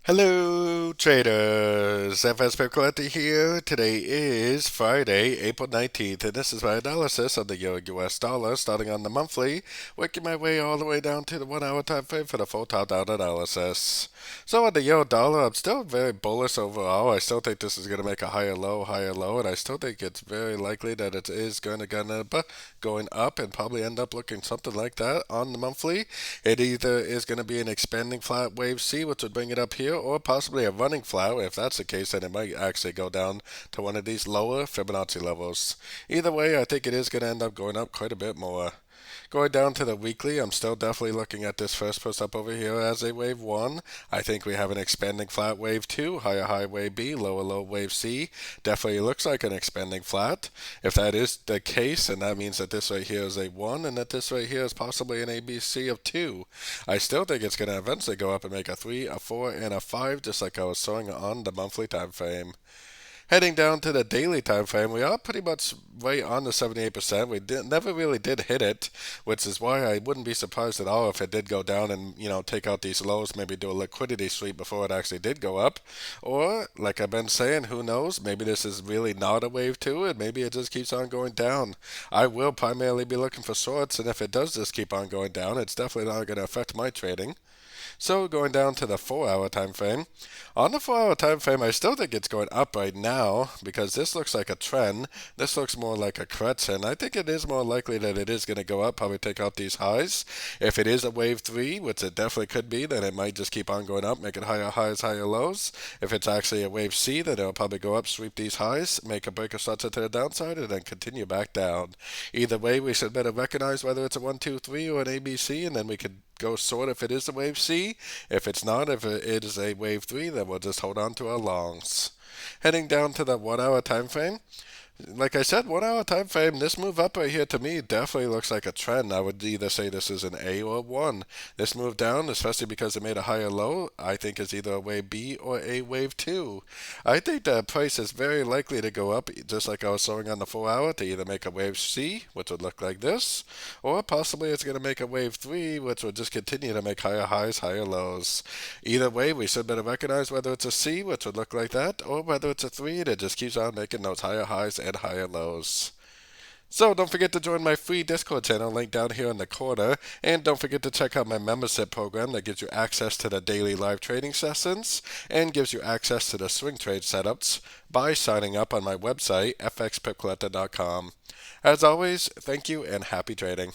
Hello, traders. FX Pip Collector here. Today is Friday, April 19th, and this is my analysis of the Euro-US dollar starting on the monthly, working my way all the way down to the 1 hour time frame for the full top-down analysis. So on the Euro dollar, I'm still very bullish overall. I still think this is going to make a higher low, and I still think it's very likely that it is going to end up going up and probably end up looking something like that on the monthly. It either is going to be an expanding flat wave C, which would bring it up here, or possibly a running flat. If that's the case, then it might actually go down to one of these lower Fibonacci levels. Either way, I think it is going to end up going up quite a bit more. Going down to the weekly, I'm still definitely looking at this first push up over here as a wave 1. I think we have an expanding flat wave 2, higher high wave B, lower low wave C. Definitely looks like an expanding flat. If that is the case, and that means that this right here is a 1 and that this right here is possibly an ABC of 2. I still think it's going to eventually go up and make a 3, a 4, and a 5, just like I was showing on the monthly time frame. Heading down to the daily time frame, we are pretty much right on the 78%. We never really did hit it, which is why I wouldn't be surprised at all if it did go down and, take out these lows, maybe do a liquidity sweep before it actually did go up. Or, like I've been saying, who knows? Maybe this is really not a wave 2, and maybe it just keeps on going down. I will primarily be looking for shorts, and if it does just keep on going down, it's definitely not going to affect my trading. So going down to the 4 hour time frame. On the 4 hour time frame, I still think it's going up right now because this looks like a trend. This looks more like a correction. I think it is more likely that it is going to go up, probably take out these highs. If it is a wave 3, which it definitely could be, then it might just keep on going up, making higher highs, higher lows. If it's actually a wave C, then it'll probably go up, sweep these highs, make a break of structure to the downside, and then continue back down. Either way, we should better recognize whether it's a 1, 2, 3 or an ABC, and then we could go short if it is a wave C. If it's not, if it is a wave 3, then we'll just hold on to our longs. Heading down to the 1 hour time frame. Like I said, 1 hour time frame, this move up right here to me definitely looks like a trend. I would either say this is an A or 1. This move down, especially because it made a higher low, I think is either a wave B or a wave 2. I think the price is very likely to go up, just like I was showing on the 4 hour, to either make a wave C, which would look like this, or possibly it's going to make a wave 3, which would just continue to make higher highs, higher lows. Either way, we should better recognize whether it's a C, which would look like that, or whether it's a 3 that just keeps on making those higher highs and higher lows. So don't forget to join my free Discord channel linked down here in the corner, and don't forget to check out my membership program that gives you access to the daily live trading sessions and gives you access to the swing trade setups by signing up on my website fxpipcollector.com. As always, thank you and happy trading.